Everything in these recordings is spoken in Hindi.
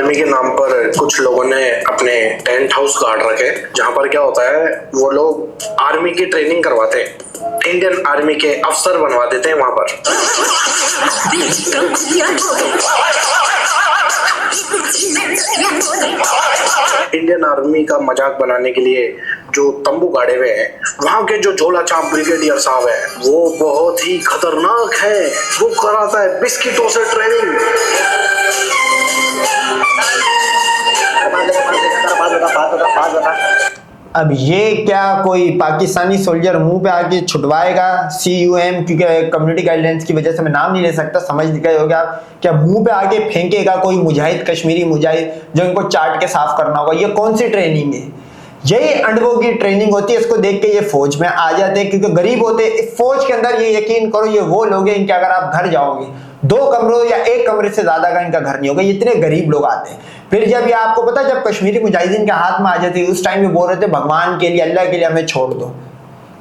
आर्मी के नाम पर कुछ लोगों ने अपने टेंट हाउस गाड़ रखे, जहाँ पर क्या होता है वो लोग आर्मी की ट्रेनिंग करवाते हैं, इंडियन आर्मी के अफसर बनवा देते हैं वहां पर। इंडियन आर्मी का मजाक बनाने के लिए जो तंबू गाड़े हुए हैं, वहां के जो झोला छाप ब्रिगेडियर साहब है वो बहुत ही खतरनाक है। वो कराता है बिस्किटों से ट्रेनिंग। अब ये क्या कोई पाकिस्तानी सोल्जर मुंह पे आके छुटवाएगा CUM, क्योंकि कम्युनिटी गाइडलाइंस की वजह से मैं नाम नहीं ले सकता, समझ गए होगा आप। क्या मुंह पे आके फेंकेगा कोई मुजाहिद, कश्मीरी मुजाहिद जो इनको चाट के साफ करना होगा? ये कौन सी ट्रेनिंग है? यही अंडवों की ट्रेनिंग होती है। इसको देख के ये फौज में आ जाते हैं क्योंकि गरीब होते हैं। फौज के अंदर ये यकीन करो ये वो लोग हैं इनके अगर आप घर जाओगे 2 कमरों या 1 कमरे से ज्यादा का इनका घर नहीं होगा, इतने गरीब लोग आते हैं। फिर जब ये आपको पता है जब कश्मीरी मुजाहिदीन के हाथ में आ जाती है उस टाइम ये बोल रहे थे भगवान के लिए, अल्लाह के लिए हमें छोड़ दो।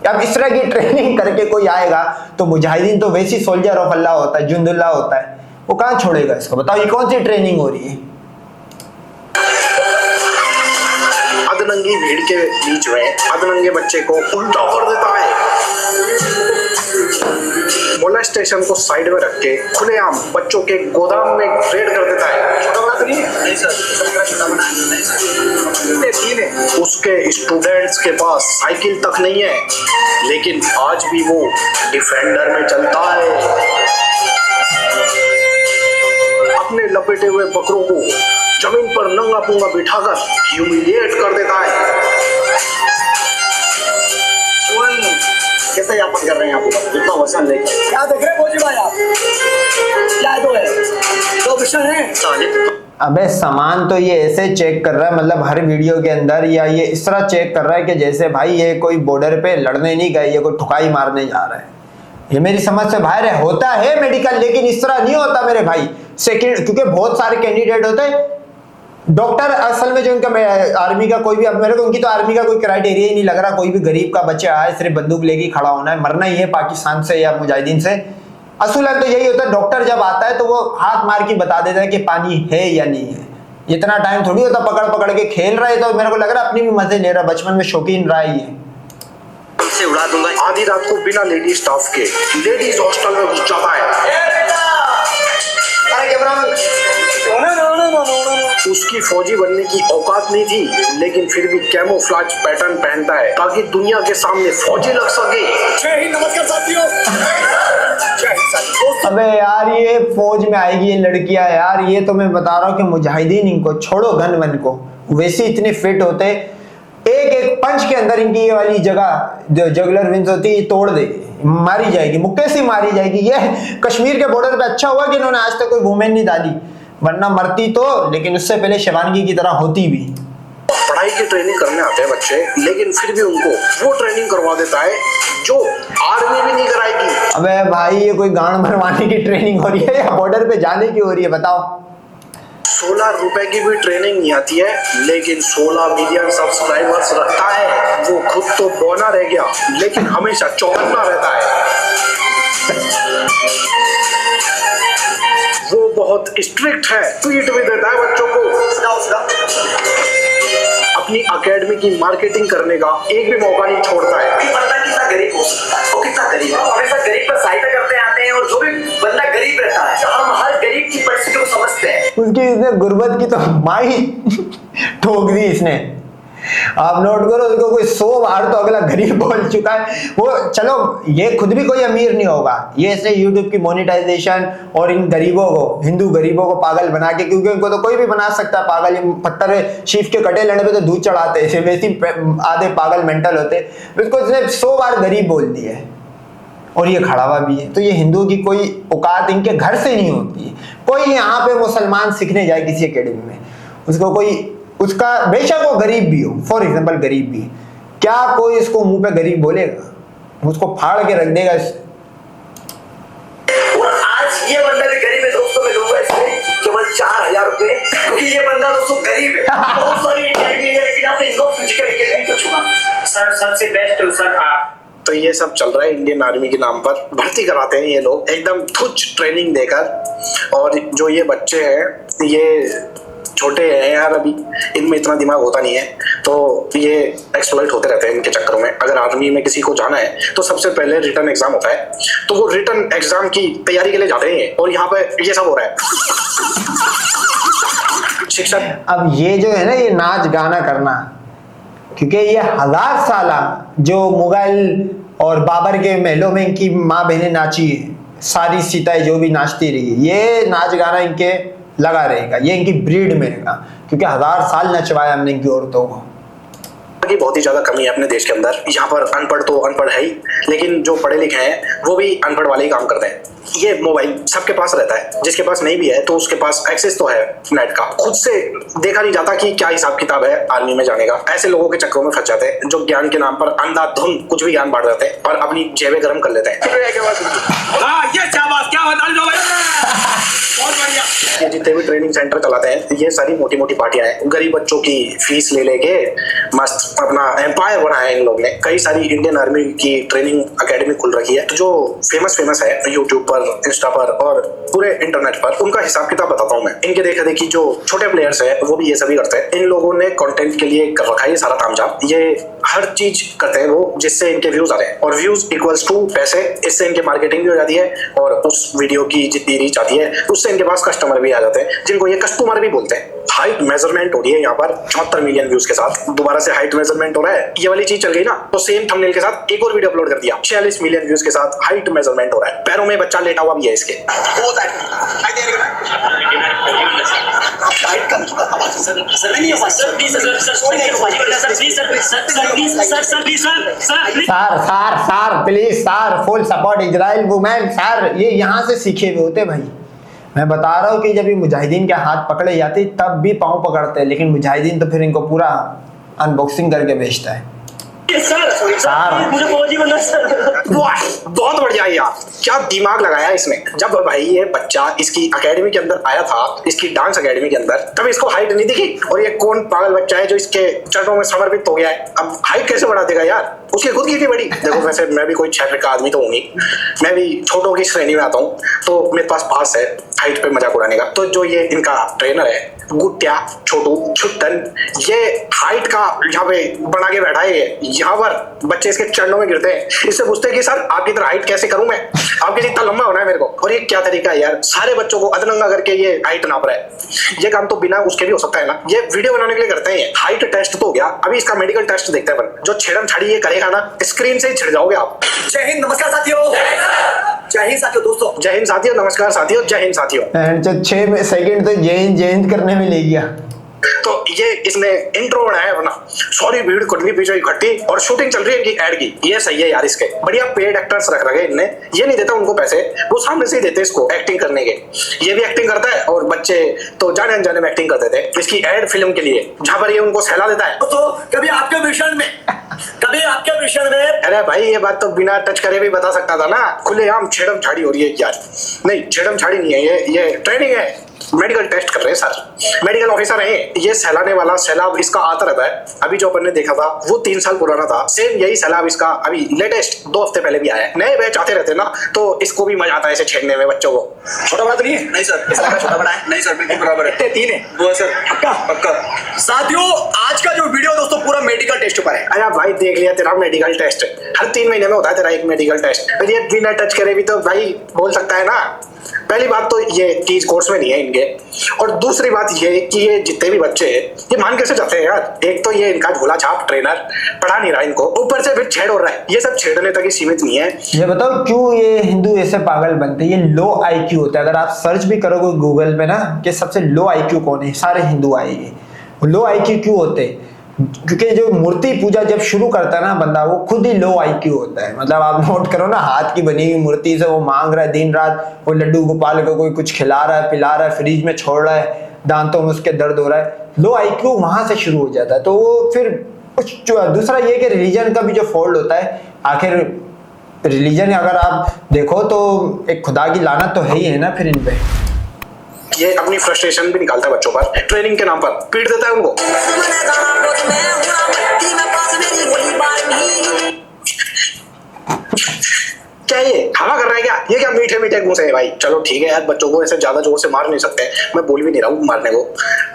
अब इस तरह की ट्रेनिंग करके कोई आएगा तो मुजाहिदीन तो वैसी सोल्जर ऑफ अल्लाह होता है, जुंदुल्लाह होता है, वो कहाँ छोड़ेगा इसको? बताओ ये कौन सी ट्रेनिंग हो रही है? अधनंगी भीड़ के बीच में अधनंगे बच्चे को उल्टा कर देता है। मोलेस्टेशन को साइड में रख के खुलेआम बच्चों के गोदाम में रेड कर देता है। छोटा बड़ा तो नहीं है? नहीं सर, छोटा बड़ा नहीं है। उसके स्टूडेंट्स के पास साइकिल तक नहीं है, लेकिन आज भी वो डिफेंडर में चलता है। अपने लपेटे हुए बकरों को जमीन पर नंगा पुंगा बिठाकर ह्यूमिलिएट कर देता है। कैसे यापन कर रहे हैं आप? इतना वजन लेके क्या देख रहे हैं फौजी भाई आप? क्या दो है? 2 विषय है। अबे सामान तो ये ऐसे चेक कर रहा है, मतलब हर वीडियो के अंदर, या ये इस तरह चेक कर रहा है कि जैसे भाई ये कोई बॉर्डर पे लड़ने नहीं गए, ये कोई ठुकाई मारने जा रहा है। ये मेरी समझ से बाहर है। होता है मेडिकल, लेकिन इस तरह नहीं होता मेरे भाई। सेकंड, क्योंकि बहुत सारे कैंडिडेट होते हैं डॉक्टर, असल में जो इनका आर्मी का कोई भी, अब मेरे को उनकी तो आर्मी का कोई क्राइटेरिया ही नहीं लग रहा। कोई भी गरीब का बच्चा आए सिर्फ बंदूक लेके खड़ा होना है, मरना ही है पाकिस्तान से या मुजाहिदीन से। असूलन तो यही होता है, डॉक्टर जब आता है तो वो हाथ मार के बता देता है कि पानी है या नहीं है। इतना टाइम थोड़ी होता पकड़ पकड़ के खेल रहे, तो मेरे को लग रहा है अपनी भी मजे ले रहा, बचपन में शौकीन रहा ही है। से उड़ा दूंगा। आधी रात को बिना लेडी स्टाफ के लेडीज हॉस्टल में घुस जाता है। उसकी फौजी बनने की औकात नहीं थी, लेकिन फिर भी कैमोफ्लेज पैटर्न पहनता है ताकि दुनिया के सामने फौजी लग सके। जय हिंद, नमस्कार साथियों। अबे यार ये फौज में आएगी ये लड़कियां यार, ये तो मैं बता रहा हूँ कि मुजाहिदीन इनको छोड़ो, गन वन को वैसे इतने फिट होते, एक एक पंच के अंदर इनकी ये वाली जगह जो जगुलर विंस होती है तोड़ देगी, मारी जाएगी, मुक्के से मारी जाएगी। ये कश्मीर के बॉर्डर पे अच्छा हुआ कि इन्होंने आज तक कोई वुमेन नहीं डाली, वरना मरती तो, लेकिन उससे पहले शिवानगी की तरह होती भी। पढ़ाई की ट्रेनिंग करने आते हैं बच्चे, लेकिन फिर भी उनको वो ट्रेनिंग करवा देता है जो आर्मी भी नहीं कराएगी। अबे भाई ये कोई गांड भरवाने की ट्रेनिंग हो रही है या बॉर्डर पे जाने की हो रही है? बताओ। 16 रुपए की भी ट्रेनिंग नहीं आती है, लेकिन 16 मिलियन सब्सक्राइबर्स रखता है। वो खुद तो बौना रह गया, लेकिन हमेशा चौकन्ना रहता है। वो बहुत स्ट्रिक्ट है, ट्वीट भी देता है बच्चों को। अपनी एकेडमी की मार्केटिंग करने का एक भी मौका नहीं छोड़ता है। बंदा कितना गरीब हो सकता है, वो कितना गरीब है, हमेशा गरीब पर सहायता करते आते हैं। और जो भी बंदा गरीब रहता है, हम हर गरीब की परिस्थिति को समझते हैं। उसकी इसने गुर्बत की तो माई ठोक दी इसने। आप नोट करो, उसको कोई 100 बार तो अगला गरीब बोल चुका है। वो चलो ये खुद भी कोई अमीर नहीं होगा, ये ऐसे यूट्यूब की मोनेटाइजेशन और इन गरीबों को, हिंदू गरीबों को पागल बना के, क्योंकि उनको तो कोई भी बना सकता है पागल। पत्थर शीफ के कटे लड़े पे तो दूध चढ़ाते हैं, वैसे आधे पागल मेंटल होते, उसको इसने 100 बार गरीब बोल दिया है और ये खड़ा हुआ भी है। तो ये हिंदुओं की कोई औकात इनके घर से नहीं होती है। कोई यहाँ पे मुसलमान सीखने जाए किसी एकेडमी में, उसको कोई, उसका बेशक वो गरीब भी हो, फॉर एग्जाम्पल गरीब भी, क्या कोई इसको मुंह पे गरीब बोलेगा? उसको फाड़ के रख देगा। और आज ये बंदा भी गरीब है दोस्तों, मैं लूंगा इसमें केवल 4000 रुपए, क्योंकि ये बंदा दोस्तों गरीब है। बहुत सारी इंटरव्यू है, लेकिन आपने इसको फिजिकल एकेडमी को चुना। सर सबसे बेस्ट सर आप। तो ये सब चल रहा है इंडियन आर्मी के नाम पर, भर्ती कराते हैं ये लोग एकदम तुच्छ ट्रेनिंग देकर। और जो ये बच्चे हैं ये छोटे हैं यार, अभी इनमें इतना दिमाग होता नहीं है, तो ये एक्सप्लॉइट होते रहते हैं इनके चक्करों में। अगर आर्मी में किसी को जाना है तो सबसे पहले रिटर्न एग्जाम होता है, तो वो रिटर्न एग्जाम की तैयारी के लिए जाते हैं और यहाँ पे ये सब हो रहा है। शिक्षक अब ये जो है ना, ये नाच गाना करना, क्योंकि ये 1000 साला जो मुगल और बाबर के महलों में इनकी माँ बहनें नाची, सारी सीताएं जो भी नाचती रही, ये नाच गाना इनके लगा रहेगा, ये इनकी ब्रीड में रहेगा, क्योंकि 1000 साल नचवाया हमने इनकी औरतों को। की बहुत ही ज्यादा कमी है अपने देश के अंदर। यहाँ पर अनपढ़ तो अनपढ़ है ही, लेकिन जो पढ़े लिखे हैं वो भी अनपढ़ वाले ही काम करते हैं। ये मोबाइल सबके पास रहता है, जिसके पास नहीं भी है तो उसके पास एक्सेस तो है नेट का। खुद से देखा नहीं जाता कि क्या हिसाब किताब है आर्मी में जाने का। ऐसे लोगों के चक्करों में फंस जाते हैं जो ज्ञान के नाम पर अंधाधुंध कुछ भी ज्ञान बांट देते हैं और अपनी जेबें गर्म कर लेते हैं। ये जितने भी ट्रेनिंग सेंटर चलाते हैं, ये सारी मोटी मोटी पार्टियां हैं। गरीब बच्चों की फीस ले लेके मस्त अपना एम्पायर बनाया है इन लोग ने। कई सारी इंडियन आर्मी की ट्रेनिंग एकेडमी खुल रखी है, जो फेमस है यूट्यूब पर, इंस्टा पर और पूरे इंटरनेट पर। उनका हिसाब किताब बताता हूँ मैं। इनके देखा देखी जो छोटे प्लेयर्स है वो भी ये सभी करते हैं। इन लोगों ने कंटेंट के लिए कर रखा है ये सारा तामझाम। ये हर चीज करते हैं वो जिससे इनके व्यूज आ रहे हैं, और व्यूज इक्वल्स टू पैसे। इससे इनके मार्केटिंग भी हो जाती है और उस वीडियो की जितनी रीच आती है उससे इनके पास कस्टमर भी आ जाते हैं, जिनको ये कस्टमर भी बोलते हैं। हाइट मेजरमेंट हो रही है यहाँ पर 74 मिलियन व्यूज के साथ। दोबारा से हाइट मेजरमेंट हो रहा है, ये वाली चीज चल गई ना, तो सेम थंबनेल के साथ एक और वीडियो अपलोड कर दिया। 46 मिलियन व्यूज के साथ हाइट मेजरमेंट हो रहा है। पैरों में बच्चा लेटा हुआ भी है इसके। Sir please sir, full support Israel women sir. ये यहाँ से सीखे हुए होते भाई। मैं बता रहा हूँ कि जब ये मुजाहिदीन के हाथ पकड़े जाते तब भी पाँव पकड़ते हैं, लेकिन मुजाहिदीन तो फिर इनको पूरा अनबॉक्सिंग करके बेचता है। बहुत बढ़िया यार, क्या दिमाग लगाया इसने। जब भाई ये बच्चा इसकी एकेडमी के अंदर आया था, इसकी डांस एकेडमी के अंदर, तब इसको हाइट नहीं दिखी। और ये कौन पागल बच्चा है जो इसके चरणों में समर्पित हो गया है। अब हाइट कैसे बढ़ा देगा यार, उसकी खुद की थी बड़ी। देखो वैसे मैं भी कोई 6 फीट का आदमी तो हूँ नहीं, मैं भी छोटों की श्रेणी में आता हूँ, तो मेरे पास पास है हाइट पे मजाक उड़ाने का। तो जो ये इनका ट्रेनर है गुट्टिया छोटू छुट्टन, ये हाइट का यहाँ पे बना के बैठा है। यहाँ पर बच्चे इसके चरणों में गिरते हैं, इससे पूछते हैं कि सर आपकी तरह हाइट कैसे करूं मैं, आपके जितना लंबा होना है मेरे को। और ये क्या तरीका है यार, सारे बच्चों को अधनंगा करके ये हाइट नाप रहा है। ये काम तो बिना उसके भी हो सकता है ना, ये वीडियो बनाने के लिए करते हैं। हाइट टेस्ट तो हो गया, अभी इसका मेडिकल टेस्ट देखते हैं अपन। जो छेड़म छाड़ी ये करेगा ना, स्क्रीन से ही छिड़ जाओगे आप। जय हिंद, नमस्कार साथियों। जय हिंद साथियों, दोस्तों जय हिंद साथियों, नमस्कार साथियों, जय हिंद साथियों। 6 सेकंड तो जय हिंद करने में ले गया। तो ये इसने इंट्रो बनाया अपना, सॉरी भीड़ कुटनी पीछे इकट्ठी, और शूटिंग चल रही है इनकी एड की। ये सही है यार, इसके बढ़िया पेड एक्टर्स रख रखे इनने। ये नहीं देता उनको पैसे, वो सामने से ही देते इसको एक्टिंग करने के। ये भी एक्टिंग करता है और बच्चे तो जाने अनजाने में एक्टिंग करते थे इसकी एड फिल्म के लिए, जहां पर ये उनको सहला देता है। तो कभी आपके मिशन में अरे भाई ये बात तो बिना टच करे भी बता सकता था ना। खुलेआम छेड़म छाड़ी हो रही है यार। नहीं छेड़म छाड़ी नहीं है, ये ट्रेनिंग है। मेडिकल टेस्ट कर रहे हैं सर, मेडिकल ऑफिसर है ये। सैलाने वाला सैलाब इसका आता रहता है। अभी जो अपन ने देखा था वो 3 साल पुराना था, सेम यही सैलाब इसका अभी लेटेस्ट 2 हफ्ते पहले भी आया है। नए बैच आते रहते हैं ना, तो इसको भी मजा आता है इसे छेड़ने में बच्चों को। छोटा बड़ा तो नहीं है? नहीं सर, इसका छोटा बड़ा है? नहीं सर, बिल्कुल बराबर है। 3 है 2 सर, पक्का पक्का। साथियों आज का जो वीडियो दोस्तों पूरा मेडिकल टेस्ट पर है। अरे भाई देख लिया तेरा मेडिकल टेस्ट, हर 3 महीने में होता है तेरा एक मेडिकल टेस्ट। फिर ये बिना टच करे भी तो भाई बोल सकता है ना। पहली बात तो ये चीज कोर्स में नहीं है इनके, और दूसरी बात ये कि ये जितने भी बच्चे हैं ये मान कैसे जाते हैं यार। एक तो ये इनका झोला छाप ट्रेनर पढ़ा नहीं रहा इनको, ऊपर से फिर छेड़ हो रहा है। ये सब छेड़ने तक ही सीमित नहीं है। ये बताओ क्यों ये हिंदू ऐसे पागल बनते हैं। ये लो आईक्यू होता है। अगर आप सर्च भी करोगे गूगल पे ना कि सबसे लो आईक्यू कौन है, सारे हिंदू आएंगे। लो आईक्यू क्यों होते हैं? क्योंकि जो मूर्ति पूजा जब शुरू करता है ना बंदा, वो खुद ही लो आईक्यू होता है। मतलब आप नोट करो ना, हाथ की बनी हुई मूर्ति से वो मांग रहा है दिन रात, वो लड्डू गोपाल को कोई कुछ खिला रहा है, पिला रहा है, फ्रिज में छोड़ रहा है, दांतों में उसके दर्द हो रहा है। लो आईक्यू वहां से शुरू हो जाता है। तो वो फिर कुछ दूसरा ये कि रिलीजन का भी जो फॉल्ट होता है, आखिर रिलीजन अगर आप देखो तो एक खुदा की लानत तो है ही है ना फिर इन पे। ये अपनी फ्रस्ट्रेशन भी निकालता है बच्चों पर, ट्रेनिंग के नाम पर पीट देता है उनको। क्या ये हवा कर रहा है क्या? ये क्या मीठे मीठे घूसे है भाई? चलो ठीक है यार, बच्चों को ऐसे ज्यादा जोर से मार नहीं सकते, मैं बोल भी नहीं रहा हूँ मारने को,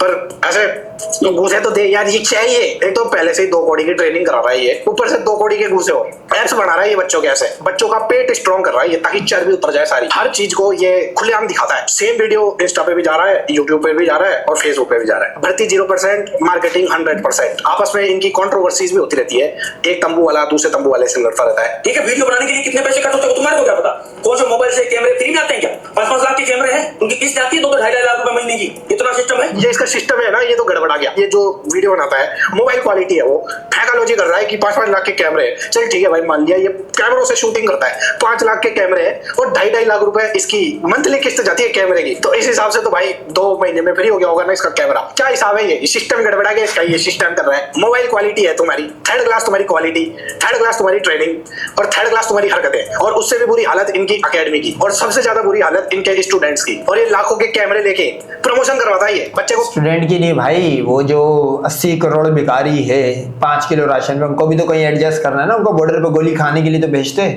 पर ऐसे घूसे तो दे यार। ये क्या है? ये एक तो पहले से ही 2 कौड़ी की ट्रेनिंग करा रहा है ये, ऊपर से 2 कौड़ी के घूसे हो एप्स बना रहा है ये बच्चों के, ऐसे बच्चों का पेट स्ट्रॉन्ग कर रहा है ये, ताकि चर्बी उतर जाए सारी। हर चीज को ये खुलेआम दिखाता है। सेम वीडियो इंस्टा पे भी जा रहा है, यूट्यूब पे भी जा रहा है और फेसबुक पे भी जा रहा है। भर्ती 0%, मार्केटिंग 100%। आपस में इनकी कंट्रोवर्सीज भी होती रहती है, एक तंबू वाला दूसरे तंबू वाले से लड़ता रहता है। ठीक है, वीडियो बनाने के लिए कितने पैसे खर्च होते हैं तुम्हारे को क्या पता? कौन से मोबाइल से कैमरे फ्री में आते हैं क्या? 5-5 लाख के कैमरे हैं, उनकी किस्त आती है 2-2.5 लाख रुपए महीने की। इतना सिस्टम है ये, इसका सिस्टम है ना, ये तो गड़बड़ा गया। ये जो वीडियो बनाता है, मोबाइल क्वालिटी है, वो फैकालॉजी कर रहा है कि 5-5 लाख के कैमरे हैं। चल ठीक है भाई, मान लिया ये कैमरों से शूटिंग करता है, 5 लाख के कैमरे हैं और 2.5 लाख रुपए इसकी मंथली किस्त जाती है कैमरे की। तो इस हिसाब से तो भाई 2 महीने में फ्री हो गया होगा ना इसका कैमरा। क्या हिसाब है ये? सिस्टम गड़बड़ा गया इसका, ये सिस्टम कर रहा है। मोबाइल क्वालिटी है तुम्हारी, 3rd क्लास तुम्हारी क्वालिटी, 3rd क्लास तुम्हारी ट्रेनिंग और 3rd क्लास तुम्हारी हरकतें, और उससे भी बुरी हालत इनकी एकेडमी की, और सबसे ज्यादा बुरी हालत इनके स्टूडेंट्स की। और ये लाखों के कैमरे लेके प्रमोशन करवाता है ये बच्चे को। स्टूडेंट के लिए भाई, वो जो 80 करोड़ भिखारी है 5 किलो राशन में, उनको भी तो कहीं एडजस्ट करना है ना, उनको बॉर्डर पे गोली खाने के लिए तो भेजते,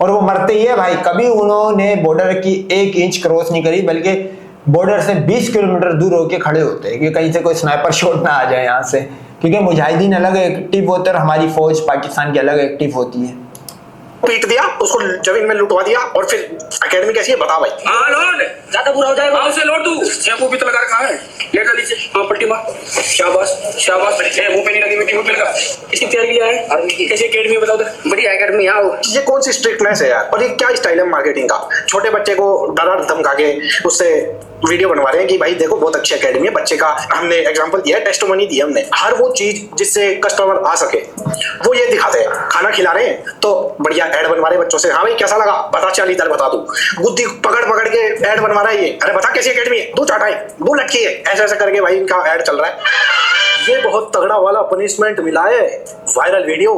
और वो मरते ही है भाई। कभी उन्होंने बॉर्डर की 1 इंच क्रॉस नहीं करी, बल्कि बॉर्डर से 20 किलोमीटर दूर होके खड़े होते हैं कि कहीं से कोई स्नाइपर शॉट ना आ जाए यहाँ से, क्योंकि मुजाहिदीन अलग एक्टिव होते हैं और हमारी फौज पाकिस्तान की अलग एक्टिव होती है। पीट दिया उसको, जमीन में लुटवा दिया, और फिर एकेडमी कैसी है बता भाई। हाँ लोड ज्यादा बुरा हो जाएगा, उसे लोड दू। शैम्पू भी तो लगा रखा है, ले जल्दी से। हाँ पट्टी मार, शाबाश शाबाश। मुंह पे नहीं लगी मिट्टी, मुंह पे लगा। इसकी तैयारी किया है आर्मी की, कैसी एकेडमी बताओ तो। बड़ी एकेडमी आओ। ये कौन सी स्ट्रिक्टनेस है यार, और ये क्या स्टाइल है मार्केटिंग का? छोटे बच्चे को डरा धमका के उससे वीडियो बनवा रहे हैं कि भाई देखो बहुत अच्छी एकेडमी है, बच्चे का हमने एग्जांपल दिया है, टेस्टिमोनी दी है हमने। हर वो चीज जिससे कस्टमर आ सके वो ये दिखाते हैं। खाना खिला रहे हैं तो बढ़िया ऐड बनवा रहे हैं बच्चों से, हाँ भाई कैसा लगा बता, चल इधर बता दूं। गुद्दी पकड़ पकड़ के ऐड बनवा रहा है ये, अरे बता कैसी एकेडमी है, 2 चाटाई 2 लटकी है, ऐसे ऐसे करके भाई इनका ऐड चल रहा है। ये बहुत तगड़ा वाला पनिशमेंट मिला है, वायरल वीडियो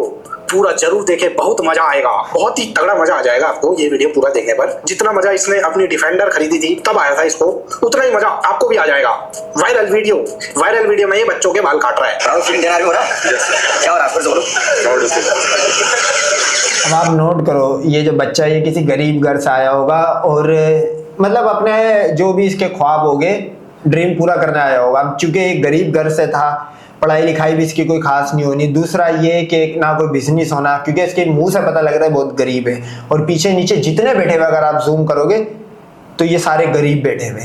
पूरा जरूर देखे, बहुत मजा आएगा, बहुत ही तगड़ा मजा आ जाएगा आपको ये वीडियो पूरा देखने पर। जितना मजा इसने अपनी डिफेंडर खरीदी थी तब आया था इसको, उतना ही मजा आपको भी आ जाएगा। वायरल वीडियो में ये बच्चों के बाल काट रहा है। अब आप नोट करो, ये जो बच्चा ये किसी गरीब घर से आया होगा, और मतलब अपने जो भी इसके ख्वाब हो गए, ड्रीम पूरा करने आया होगा। अब चूंकि एक गरीब घर से था, पढ़ाई लिखाई भी इसकी कोई खास नहीं होनी, दूसरा ये कि ना कोई बिजनेस होना, क्योंकि इसके मुंह से पता लग रहा है बहुत गरीब है, और पीछे नीचे जितने बैठे हुए अगर आप जूम करोगे तो ये सारे गरीब बैठे हुए।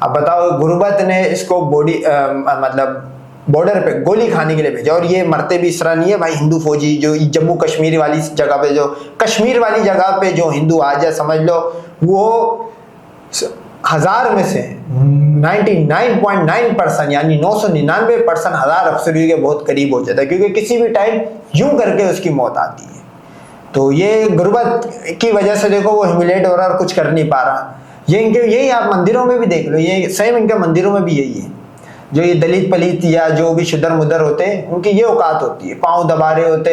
अब बताओ, गुर्बत ने इसको मतलब बॉर्डर पे गोली खाने के लिए भेजा, और ये मरते भी इस तरह नहीं है भाई। हिंदू फौजी जो जम्मू कश्मीर वाली जगह पे, जो कश्मीर वाली जगह पे जो हिंदू आ जाए, समझ लो वो 1000 में से 99.9% यानी 999% 1000 अफसरियों के बहुत करीब हो जाता है, क्योंकि किसी भी टाइम यूं करके उसकी मौत आती है। तो ये गुर्बत की वजह से देखो वो ह्यूमिलेट हो रहा है और कुछ कर नहीं पा रहा। ये इनके यही आप मंदिरों में भी देख लो, ये सेम इनके मंदिरों में भी यही है। जो ये दलित पलित या जो भी शुदर मुदर होते हैं, उनकी ये औकात होती है, पांव दबा रहे होते,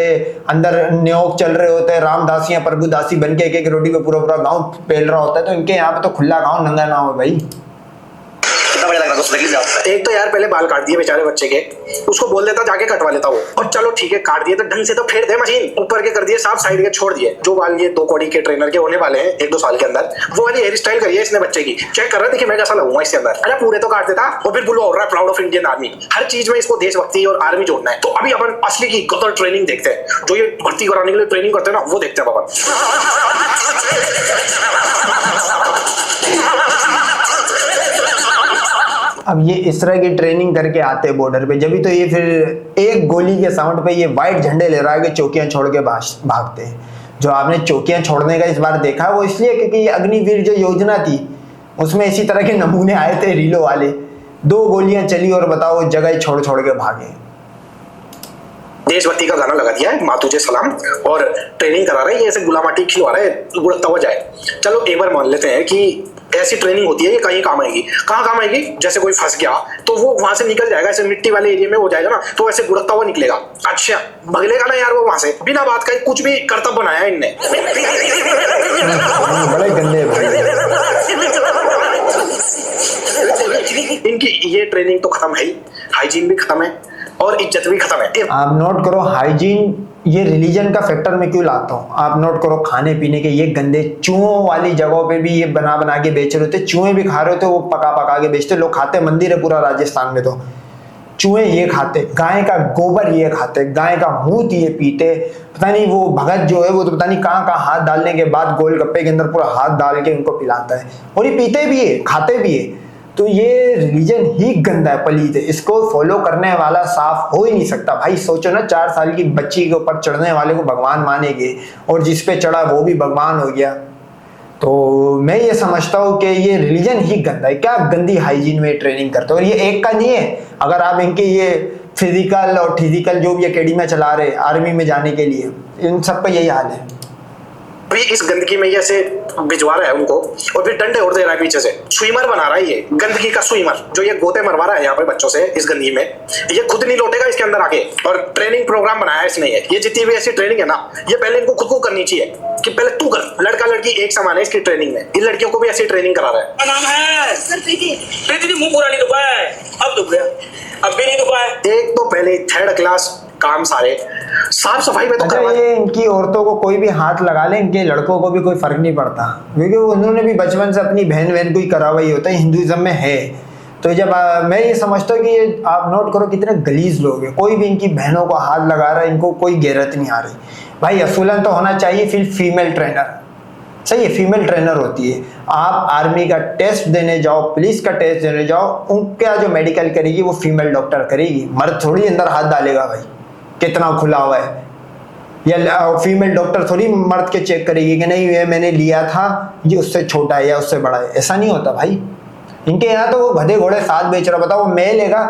अंदर न्योक चल रहे होते, रामदासियां प्रभुदासी बन के एक रोटी पे पूरा पूरा गांव पेल रहा होता है। तो इनके यहाँ पे तो खुला गांव नंगा गांव है भाई। एक तो यार पहले बाल काट दिए बेचारे बच्चे के, उसको बोल देता जाके कटवा लेता वो, और चलो ठीक है काट दिए तो ढंग से तो फेर दे मशीन, ऊपर के कर दिए साफ, साइड के छोड़ दिए। जो बाल ये 2 कौड़ी के ट्रेनर के होने वाले हैं 1-2 साल के अंदर, वो वाली हेयर स्टाइल करिए इसने बच्चे की। चेक कर रहा है, देखिए मैं कैसा लगूंगा इसके अंदर। अरे पूरे तो काट देता, और फिर बोलो हो रहा है प्राउड ऑफ इंडियन आर्मी। हर चीज में इसको देशभक्ति और आर्मी जोड़ना है। तो अभी अपन असली की गदर ट्रेनिंग देखते हैं, जो ये भर्ती कराने के लिए ट्रेनिंग करते हैं ना, वो देखते हैं अपन। अब ये इस तरह की ट्रेनिंग करके आते हैं बॉर्डर पे, जब भी तो ये फिर एक गोली के साउंड पे ये वाइट झंडे ले रहा है कि चौकियां छोड़ के भागते हैं। जो आपने चौकियां छोड़ने का इस बार देखा वो इसलिए क्योंकि ये अग्निवीर जो योजना थी उसमें इसी तरह के नमूने आए थे, रीलो वाले। 2 गोलियां चली और बताओ जगह छोड़ छोड़ के भागे। देशभक्ति का गाना लगा दिया है, माँ तुझे सलाम, और ट्रेनिंग करा रहे हैं, ये ऐसे गुलामाटी खिलवा रहे हैं, गुड़कता हुआ जाए। चलो एक बार मान लेते हैं कि ऐसी ट्रेनिंग होती है, ये कहीं काम आएगी। कहाँ काम आएगी? जैसे कोई फंस गया तो वो वहां से निकल जाएगा, ऐसे मिट्टी वाले एरिया में हो जाएगा ना, तो ऐसे गुड़कता हुआ निकलेगा। अच्छा भगलेगा ना यार वो वहां से, बिना बात का कुछ भी करतब बनाया इनने। बड़े गंदे भाई। इनकी ये ट्रेनिंग तो खत्म है ही, हाइजीन भी खत्म है और इज्जत भी खत्म है। आप नोट करो, हाइजीन ये रिलीजन का फैक्टर मैं क्यों लाता हूँ, आप नोट करो, खाने पीने के ये गंदे चूहों वाली जगहों पे भी ये बना बना के बेच रहे होते, चूहे भी खा रहे होते, वो पका पका के बेचते, लोग खाते, मंदिर है पूरा राजस्थान में तो चूहे ये खाते, गाय का गोबर ये खाते, गाय का मूत ये पीते, पता नहीं वो भगत जो है वो तो पता नहीं कहाँ कहाँ हाथ डालने के बाद गोलगप्पे के अंदर पूरा हाथ डाल के उनको पिलाता है, और ये पीते भी है खाते भी है। तो ये रिलीजन ही गंदा है, पलीत है, इसको फॉलो करने वाला साफ हो ही नहीं सकता। भाई सोचो ना, 4 साल की बच्ची के ऊपर चढ़ने वाले को भगवान मानेंगे और जिस पे चढ़ा वो भी भगवान हो गया। तो मैं ये समझता हूँ कि ये रिलीजन ही गंदा है, क्या गंदी हाइजीन में ट्रेनिंग करते हो। और ये एक का नहीं है, अगर आप इनके ये फिजिकल और फिजिकल जो भी अकेडमी चला रहे आर्मी में जाने के लिए, इन सब का यही हाल है। अभी इस गंदगी में ये ऐसे भिजवा रहा है उनको, और फिर डंडे और दे रहा है पीछे से, स्विमर बना रहा है ये गंदगी का स्विमर, जो ये गोते मरवा रहा है यहाँ पे बच्चों से इस गंदगी में। ये खुद नहीं लौटेगा इसके अंदर आके, और ट्रेनिंग प्रोग्राम बनाया है इसने। ये जितनी भी ऐसी ट्रेनिंग है ना, ये पहले इनको खुद को करनी चाहिए कि पहले तू कर। लड़का लड़की एक समान है इसकी ट्रेनिंग में, इन लड़कियों को भी ऐसी ट्रेनिंग करा रहा है। नाम है सर प्रीति। प्रीति मुंह पूरा नहीं दुखा है, अब दुख गया, अब भी नहीं दुखा है। एक तो पहले 3rd क्लास काम सारे साफ सफाई में तो अच्छा, करवा ये इनकी औरतों को कोई भी हाथ लगा ले, इनके लड़कों को भी कोई फर्क नहीं पड़ता, क्योंकि उन्होंने भी बचपन से अपनी बहन को ही करा हुआ ही होता है, हिंदुइज्म में है। तो जब मैं ये समझता हूँ कि ये आप नोट करो कितने गलीज लोग हैं, कोई भी इनकी बहनों को हाथ लगा रहा है, इनको कोई गैरत नहीं आ रही। भाई असूलन तो होना चाहिए फिर फीमेल ट्रेनर, सही है, फीमेल ट्रेनर होती है। आप आर्मी का टेस्ट देने जाओ, पुलिस का टेस्ट देने जाओ, उनका जो मेडिकल करेगी वो फीमेल डॉक्टर करेगी, मर्द थोड़ी अंदर हाथ डालेगा भाई कितना खुला हुआ है, या फीमेल डॉक्टर थोड़ी मर्द के चेक करेगी कि नहीं ये मैंने लिया था, ये उससे छोटा है या उससे बड़ा है, ऐसा नहीं होता भाई। इनके यहाँ तो वो गधे घोड़े साथ बेच रहा, बताओ, वो मेल लेगा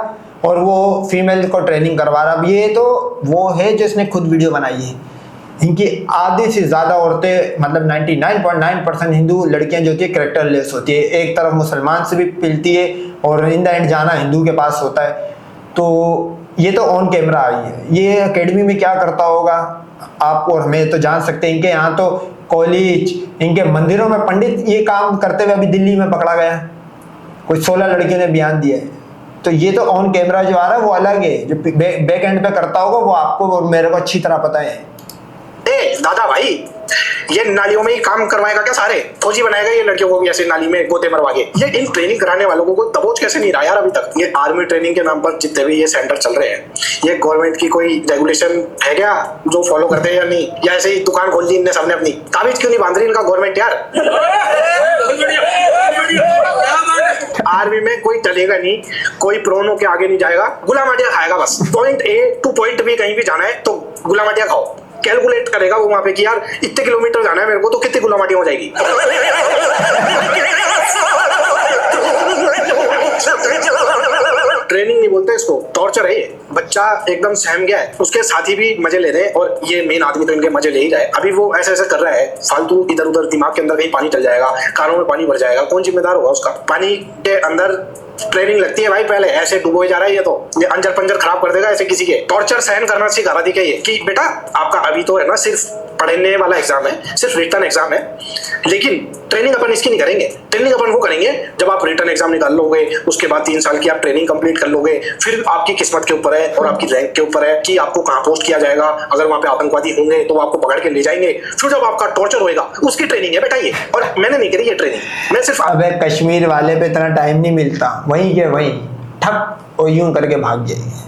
और वो फीमेल को ट्रेनिंग करवा रहा। अब ये तो वो है जो इसने खुद वीडियो बनाई है। इनकी आधी से ज़्यादा औरतें, मतलब 99.9% हिंदू लड़कियां जो होती है कैरेक्टरलेस होती है, एक तरफ मुसलमान से भी पिलती है और इन द एंड जाना हिंदू के पास होता है। तो ये तो ऑन कैमरा आई है, ये एकेडमी में क्या करता होगा आप और हमें तो जान सकते हैं। इनके यहाँ तो कॉलेज, इनके मंदिरों में पंडित ये काम करते हुए अभी दिल्ली में पकड़ा गया, कोई 16 लड़कियों ने बयान दिया है। तो ये तो ऑन कैमरा जो आ रहा है वो अलग है, जो बैक एंड पे करता होगा वो आपको और मेरे को अच्छी तरह पता है। दादा भाई, ये नालियों में ही काम करवाएगा क्या? सारे फौजी बनाएगा ये लड़कियों को भी ऐसे नाली में गोते मरवा के? ये इन ट्रेनिंग कराने वालों को कोई दबोच कैसे नहीं रहा यार अभी तक? ये आर्मी ट्रेनिंग के नाम पर जितने भी ये सेंटर चल रहे हैं, ये गवर्नमेंट की कोई रेगुलेशन है क्या जो फॉलो करते हैं या नहीं? या ऐसे ही दुकान खोल दी इनने सबने अपनी? ताबीज क्यों नहीं बांध रही इनका गवर्नमेंट यार? आर्मी में कोई चलेगा नहीं, कोई प्रोनो के आगे नहीं जाएगा, गुलामाटिया खाएगा बस। Point A to point B कहीं भी जाना है तो गुलामाटिया खाओ। कैलकुलेट करेगा वो वहां पे कि यार इतने किलोमीटर जाना है मेरे को तो कितनी गुलामाटिया हो जाएगी। ट्रेनिंग नहीं बोलते इसको, टॉर्चर है ये। बच्चा एकदम सहम गया है, उसके साथी भी मजे ले रहे हैं और ये मेन आदमी तो इनके मजे ले ही रहा है। अभी वो ऐसे ऐसे कर रहा है फालतू, इधर उधर दिमाग के अंदर कहीं पानी चल जाएगा, कानों में पानी भर जाएगा, कौन जिम्मेदार होगा उसका? पानी के अंदर ट्रेनिंग लगती है भाई, पहले ऐसे डुबोए जा रहा है ये अंजर पंजर खराब कर देगा ऐसे किसी के। टॉर्चर सहन करना सिखा रहा थी क्या ये कि बेटा आपका अभी तो है ना सिर्फ पढ़ने वाला एग्जाम है, सिर्फ रिटर्न एग्जाम है, लेकिन ट्रेनिंग अपन इसकी नहीं करेंगे। ट्रेनिंग अपन वो करेंगे जब आप रिटर्न एग्जाम निकाल लोगे, उसके बाद 3 साल की आप ट्रेनिंग कंप्लीट कर लोगे, फिर आपकी किस्मत के ऊपर है और आपकी रैंक के ऊपर है कि आपको कहाँ पोस्ट किया जाएगा। अगर वहां पे आतंकवादी होंगे तो आपको पकड़ के ले जाएंगे, फिर जब आपका टॉर्चर होएगा उसकी ट्रेनिंग है बेटा ये। और मैंने नहीं करी ये ट्रेनिंग, मैं सिर्फ अबे कश्मीर वाले पे इतना टाइम नहीं मिलता, वहीं के वहीं ठप और यूं करके भाग जाएंगे।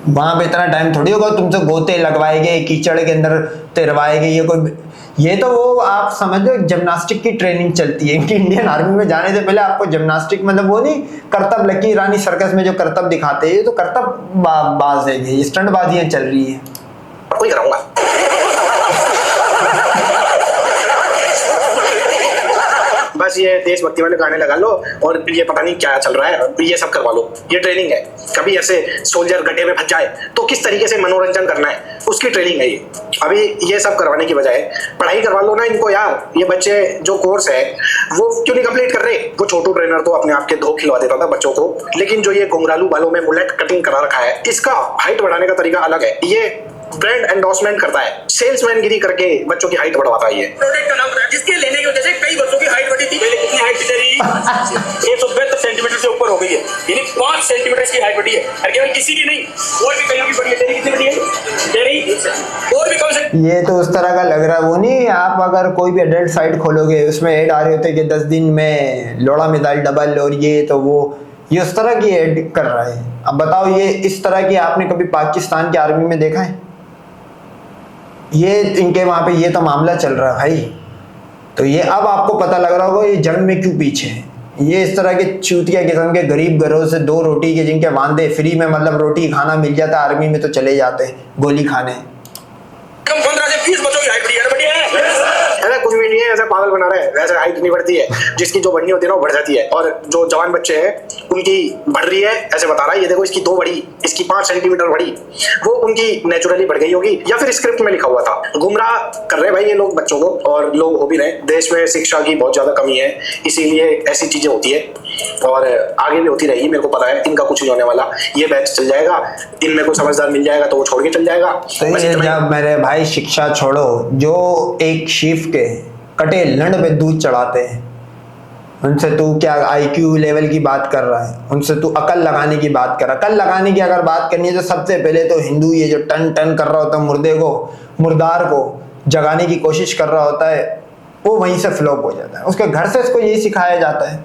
वहां पे इतना टाइम थोड़ी होगा तुमसे गोते लगवाएंगे, कीचड़ के अंदर तिरवाएंगे। ये तो वो आप समझो जिम्नास्टिक की ट्रेनिंग चलती है इनकी। इंडियन आर्मी में जाने से पहले आपको जिम्नास्टिक, मतलब वो नहीं करतब, लकी रानी सर्कस में जो करतब दिखाते हैं, ये तो करतब बाज है, ये स्टंट बाजियां चल रही है। कोई कराऊंगा बस ये देशभक्ति वाले गाने लगा लो और ये पता नहीं क्या चल रहा है, ये सब करवा लो। ये ट्रेनिंग है। कभी ऐसे सोल्जर गड्ढे में फंस जाए तो किस तरीके से मनोरंजन करना है, उसकी ट्रेनिंग है ये। अभी ये सब करवाने की बजाय पढ़ाई करवा लो ना इनको यार। ये बच्चे जो कोर्स है वो क्यों नहीं कंप्लीट कर रहे? वो छोटू ट्रेनर तो अपने आप के धो खिलवा देता था बच्चों को, लेकिन जो ये घुंघरालू बालों में मुलेट कटिंग करा रखा है, इसका हाइट बढ़ाने का तरीका अलग है। ये ब्रांड एंडोर्समेंट करता है, सेल्समैन गिरी करके बच्चों की हाइट बढ़वाता है। ये प्रोडक्ट का नाम बताया जिसके लेने की वजह से कई बच्चों की हाइट बढ़ी थी। पहले कितनी हाइट थी? 172 सेंटीमीटर से ऊपर हो गई है, यानी 5 सेंटीमीटर इसकी हाइट बढ़ी है। और केवल किसी की नहीं, और भी कहीं भी बढ़ी है। तेरी कितनी बढ़ी है? तेरी और भी कम ये तो उस तरह का लग रहा है, वो नहीं आप अगर कोई भी एडल्ट साइट खोलोगे उसमें ऐड आ रहे होते कि 10 दिन में लोड़ा मिसाइल डबल और ये तो वो, ये उस तरह की ऐड कर रहा है। अब बताओ ये इस तरह की आपने कभी पाकिस्तान की आर्मी में देखा है? ये इनके वहाँ पे ये तो मामला चल रहा है भाई। तो ये अब आपको पता लग रहा होगा ये जंग में क्यों पीछे है। ये इस तरह के चूतिया किस्म के गरीब घरों से 2 रोटी के जिनके वांदे फ्री में मतलब रोटी खाना मिल जाता है, आर्मी में तो चले जाते हैं गोली खाने। 15 से 20 बच्चों की हाइट बढ़ी है। ऐसा कुछ भी नहीं है, ऐसे पागल बना रहे हैं। वैसे हाइट नहीं बढ़ती है, जिसकी जो बढ़नी होती है ना वो बढ़ जाती है। और जो जवान बच्चे हैं उनकी बढ़ रही है, ऐसे बता रहा है। ये देखो इसकी 2 बढ़ी, इसकी 5 सेंटीमीटर बढ़ी, वो उनकी नेचुरली बढ़ गई होगी या फिर स्क्रिप्ट में लिखा हुआ था। गुमराह कर रहे भाई ये लोग बच्चों को, और लोग हो भी रहे। देश में शिक्षा की बहुत ज्यादा कमी है, इसीलिए ऐसी चीजें होती है और आगे भी होती रहेगी। मेरे को पता है इनका कुछ नहीं होने वाला। ये बैच चल जाएगा, इनमें कोई समझदार मिल जाएगा तो वो छोड़ के चल जाएगा। तो ये जब मेरे भाई शिक्षा छोड़ो, जो एक शीफ के कटे लंड पे दूध चढ़ाते हैं उनसे तू क्या आईक्यू लेवल की बात कर रहा है? उनसे तू अकल लगाने की बात कर। अकल लगाने की अगर बात करनी है तो सबसे पहले तो हिंदू ये जो टन टन कर रहा होता है मुर्दे को, मुर्दार को जगाने की कोशिश कर रहा होता है, वो वहीं से फ्लॉप हो जाता है। उसके घर से इसको यही सिखाया जाता है।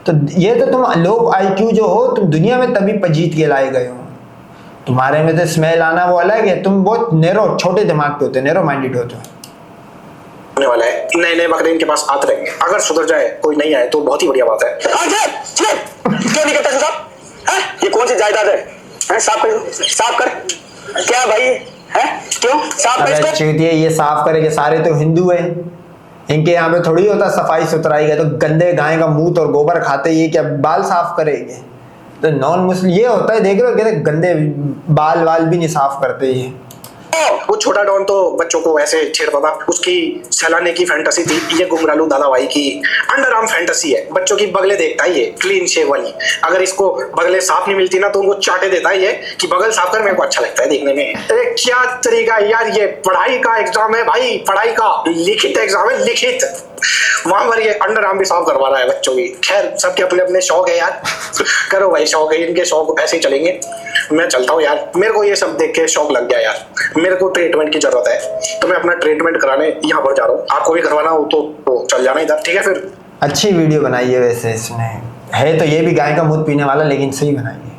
तो ये तो तुम लोग आईक्यू जो हो तुम दुनिया में तभी पजीत के लाए गए हो। तुम्हारे में तो स्मेल आना वो अलग है। तुम बहुत नैरो छोटे दिमाग के होते हो, नैरो माइंडेड होते हो। होने वाला है, नए नए बकरे इनके पास आते रहेंगे। अगर सुधर जाए, कोई नहीं आए तो बहुत ही बढ़िया बात है। क्यों नहीं करता साहब? ये कौन सी जायदाद है? साफ कर, साफ कर। क्या भाई है? क्यों साफ कर इसको? चूतिए ये साफ करेंगे, सारे तो हिंदू हैं, इनके यहाँ पे थोड़ी होता सफाई सुथराई का। तो गंदे गाय का मूत और गोबर खाते, ये क्या बाल साफ करेंगे? तो नॉन मुस्लिम ये होता है, देख रहे हो कहते गंदे बाल वाल भी नहीं साफ करते ये। वो छोटा डॉन तो बच्चों को ऐसे छेड़ता था, उसकी सहलाने की फैंटेसी थी। ये गुमरालू दादा भाई की अंडर आर्म फैंटेसी है। बच्चों की बगले देखता है ये, क्लीन शेव वाली। अगर इसको बगले साफ नहीं मिलती ना तो उनको चाटे देता है ये कि बगल साफ कर, मेरे को अच्छा लगता है देखने में। अरे क्या तरीका है यार, ये पढ़ाई का एग्जाम है भाई, पढ़ाई का लिखित एग्जाम है, लिखित। वहां पर ये अंडर आर्म भी साफ करवा रहा है बच्चों की। खैर सबके अपने अपने शौक है यार, करो भाई शौक है, इनके शौक ऐसे ही चलेंगे। मैं चलता हूँ यार, मेरे को ये सब देख के शौक लग गया यार। मेरे को ट्रीटमेंट की जरूरत है तो मैं अपना ट्रीटमेंट कराने यहाँ पर जा रहा हूँ। आपको भी करवाना हो तो चल जाना इधर, ठीक है? फिर अच्छी वीडियो बनाई है वैसे इसने, है तो ये भी गाय का दूध पीने वाला, लेकिन सही बनाई है।